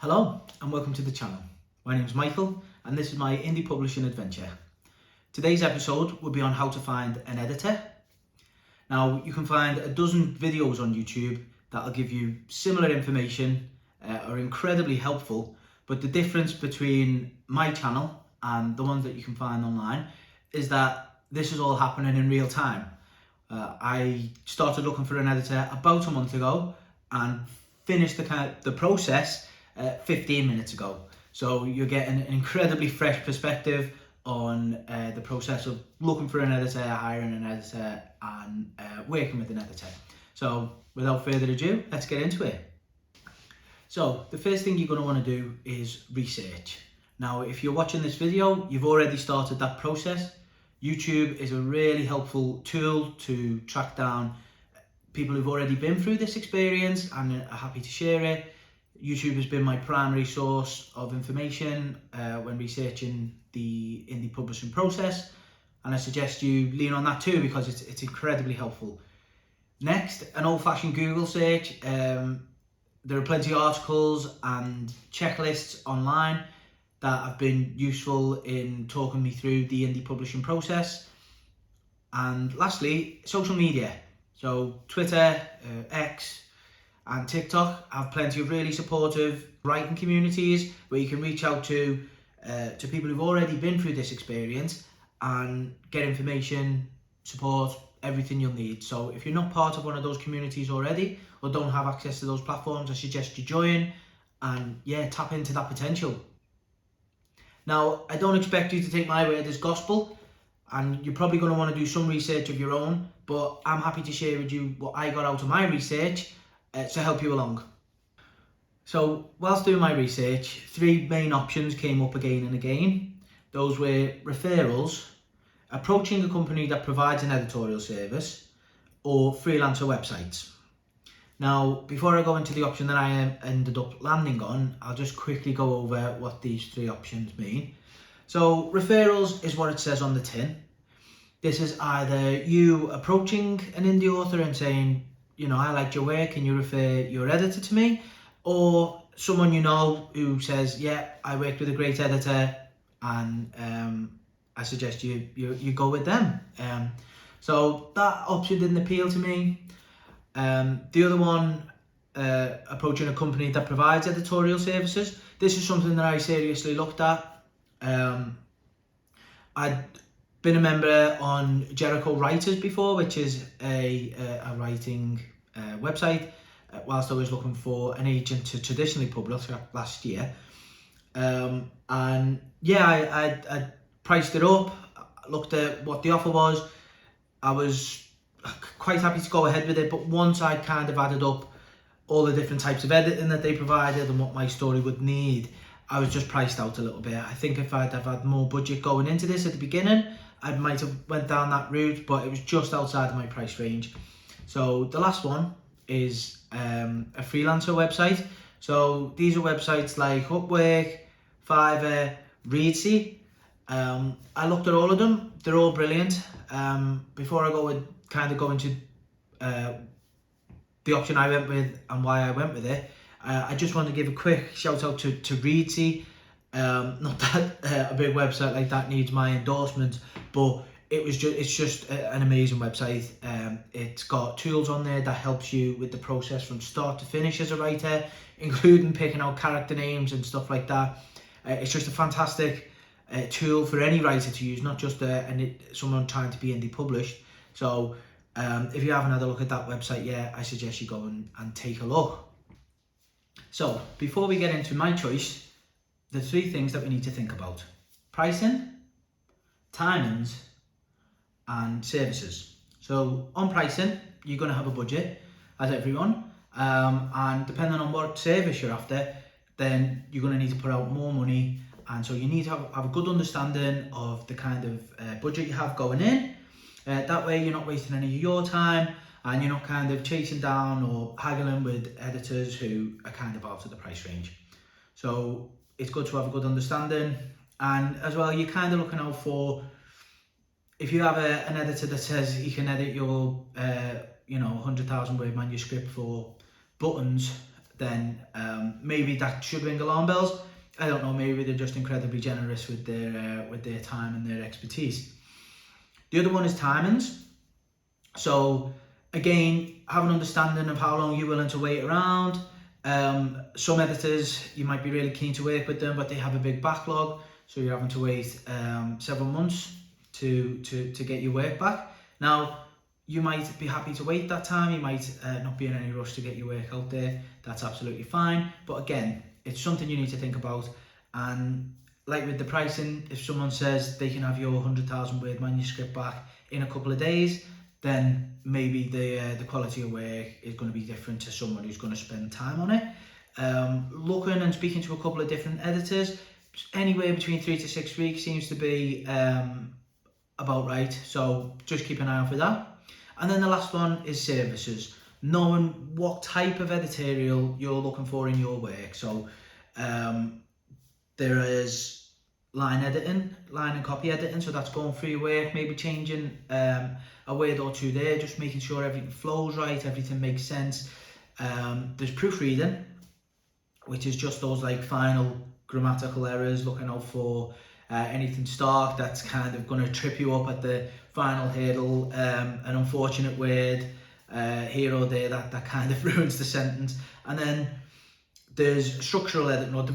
Hello and welcome to the channel. My name is Michael and this is my indie publishing adventure. Today's episode will be on how to find an editor. Now you can find a dozen videos on YouTube that will give you similar information, are incredibly helpful, but the difference between my channel and the ones that you can find online is that this is all happening in real time. I started looking for an editor about a month ago and finished the process 15 minutes ago. So you're getting an incredibly fresh perspective on the process of looking for an editor, hiring an editor and working with an editor. So without further ado, let's get into it. So the first thing you're going to want to do is research. Now if you're watching this video, you've already started that process. YouTube is a really helpful tool to track down people who've already been through this experience and are happy to share it. YouTube has been my primary source of information when researching the indie publishing process, and I suggest you lean on that too because it's incredibly helpful. Next, an old-fashioned Google search. There are plenty of articles and checklists online that have been useful in talking me through the indie publishing process. And lastly, social media. So Twitter, X and TikTok have plenty of really supportive writing communities where you can reach out to people who've already been through this experience and get information, support, everything you'll need. So if you're not part of one of those communities already or don't have access to those platforms, I suggest you join and tap into that potential. Now, I don't expect you to take my word as gospel, and you're probably going to want to do some research of your own, but I'm happy to share with you what I got out of my research to help you along. So whilst doing my research, three main options came up again and again. Those were referrals, approaching a company that provides an editorial service, or freelancer websites. Now, before I go into the option that I ended up landing on, I'll just quickly go over what these three options mean. So referrals is what it says on the tin. This is either you approaching an indie author and saying, I liked your work, can you refer your editor to me? Or someone you know who says, yeah, I worked with a great editor and I suggest you go with them. So that option didn't appeal to me. The other one, approaching a company that provides editorial services. This is something that I seriously looked at. I'd been a member on Jericho Writers before, which is a writing website, whilst I was looking for an agent to traditionally publish last year. I priced it up, looked at what the offer was. I was quite happy to go ahead with it, but once I kind of added up all the different types of editing that they provided and what my story would need, I was just priced out a little bit. I think if I'd have had more budget going into this at the beginning, I might have went down that route, but it was just outside of my price range. So the last one is a freelancer website. So these are websites like Upwork, Fiverr, Reedsy. I looked at all of them. They're all brilliant. Before I go into the option I went with and why I went with it, I just want to give a quick shout out to Reedsy. Not that a big website like that needs my endorsement, but it's just an amazing website. It's got tools on there that helps you with the process from start to finish as a writer, including picking out character names and stuff like that. It's just a fantastic tool for any writer to use, not just someone trying to be indie published. So if you haven't had a look at that website yet, I suggest you go and take a look. So before we get into my choice, the three things that we need to think about: pricing, timings, and services. So on pricing, you're going to have a budget, as everyone, and depending on what service you're after, then you're going to need to put out more money, and so you need to have a good understanding of the kind of budget you have going in. That way you're not wasting any of your time and you're not kind of chasing down or haggling with editors who are kind of out of the price range. So it's good to have a good understanding, and as well you're kind of looking out for, if you have an editor that says he can edit your 100,000 word manuscript for buttons, then maybe that should ring alarm bells. I don't know, maybe they're just incredibly generous with their time and their expertise. The other one is timings. So again, have an understanding of how long you're willing to wait around. Some editors, you might be really keen to work with them, but they have a big backlog, so you're having to wait several months to get your work back. Now, you might be happy to wait that time, you might not be in any rush to get your work out there, that's absolutely fine. But again, it's something you need to think about. And like with the pricing, if someone says they can have your 100,000 word manuscript back in a couple of days, then maybe the quality of work is going to be different to someone who's going to spend time on it. Looking and speaking to a couple of different editors, anywhere between 3 to 6 weeks seems to be about right, so just keep an eye out for that. And then the last one is services, knowing what type of editorial you're looking for in your work. So there is line editing, line and copy editing, so that's going through your work, maybe changing a word or two there, just making sure everything flows right, everything makes sense. There's proofreading, which is just those like final grammatical errors, looking out for anything stark that's kind of going to trip you up at the final hurdle, an unfortunate word here or there that kind of ruins the sentence. And then there's structural editing or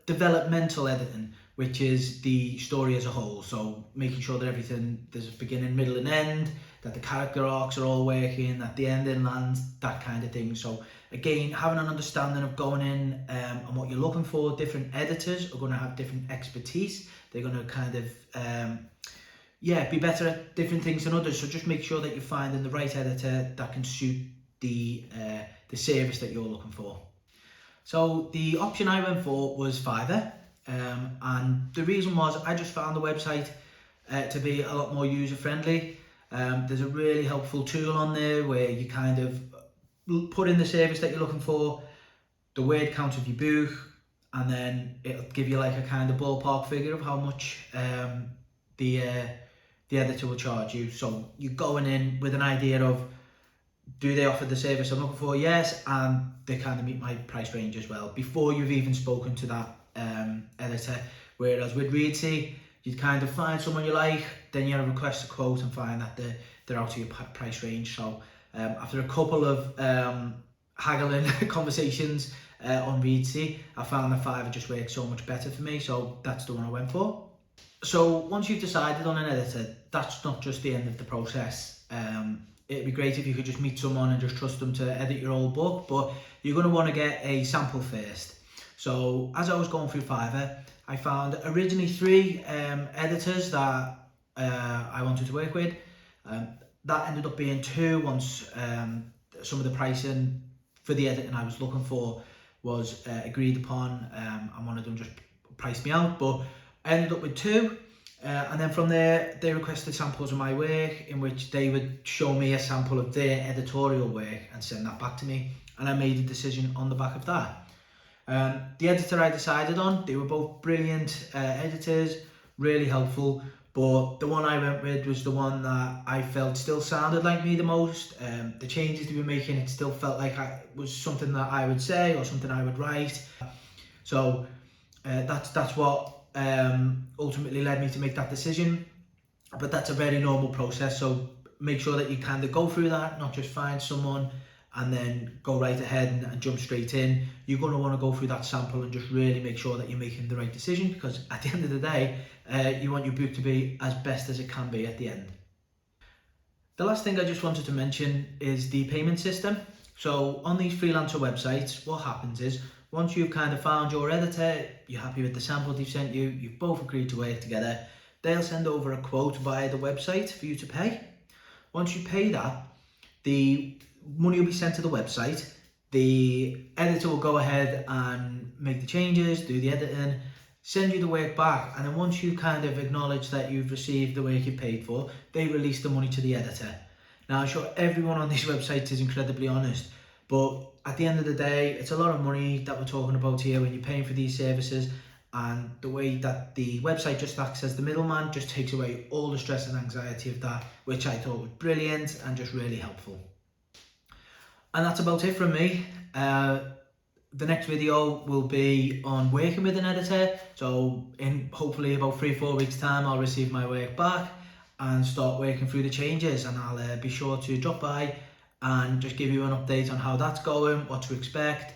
developmental editing, which is the story as a whole. So making sure that everything, there's a beginning, middle and end, that the character arcs are all working, that the ending lands, that kind of thing. So again, having an understanding of going in and what you're looking for. Different editors are going to have different expertise. They're going to kind of be better at different things than others. So just make sure that you're finding the right editor that can suit the service that you're looking for. So the option I went for was Fiverr, and the reason was I just found the website to be a lot more user friendly. There's a really helpful tool on there where you kind of put in the service that you're looking for, the word count of your book, and then it'll give you like a kind of ballpark figure of how much the editor will charge you. So you're going in with an idea of, do they offer the service I'm looking for? Yes, and they kind of meet my price range as well, before you've even spoken to that editor. Whereas with Reedsy, you'd kind of find someone you like, then you request a quote and find that they're out of your price range. So after a couple of haggling conversations on Reedsy, I found that Fiverr just works so much better for me, so that's the one I went for. So once you've decided on an editor, that's not just the end of the process. It'd be great if you could just meet someone and just trust them to edit your old book, but you're going to want to get a sample first. So as I was going through Fiverr, I found originally 3 editors that I wanted to work with. That ended up being 2 once some of the pricing for the editing I was looking for was agreed upon, and one of them just priced me out, but I ended up with 2. And then from there, they requested samples of my work, in which they would show me a sample of their editorial work and send that back to me. And I made a decision on the back of that. The editor I decided on, they were both brilliant editors, really helpful, but the one I went with was the one that I felt still sounded like me the most. The changes they were making, it still felt like it was something that I would say or something I would write. So that's what ultimately led me to make that decision. But that's a very normal process, so make sure that you kind of go through that, not just find someone and then go right ahead and jump straight in. You're going to want to go through that sample and just really make sure that you're making the right decision, because at the end of the day, you want your book to be as best as it can be at the end. The last thing I just wanted to mention is the payment system. So on these freelancer websites, what happens is, once you've kind of found your editor, you're happy with the sample they've sent you, you've both agreed to work together, they'll send over a quote via the website for you to pay. Once you pay that, the money will be sent to the website. The editor will go ahead and make the changes, do the editing, send you the work back, and then once you kind of acknowledge that you've received the work you paid for, they release the money to the editor. Now, I'm sure everyone on these websites is incredibly honest, but at the end of the day, it's a lot of money that we're talking about here when you're paying for these services, and the way that the website just acts as the middleman just takes away all the stress and anxiety of that, which I thought was brilliant and just really helpful. And that's about it from me. the next video will be on working with an editor. So in hopefully about 3-4 weeks time, I'll receive my work back and start working through the changes, and I'll be sure to drop by and just give you an update on how that's going, what to expect.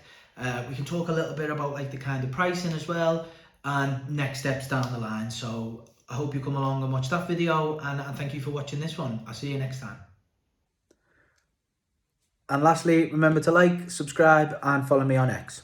We can talk a little bit about like the kind of pricing as well and next steps down the line. So I hope you come along and watch that video, and thank you for watching this one. I'll see you next time. And lastly, remember to like, subscribe and follow me on X.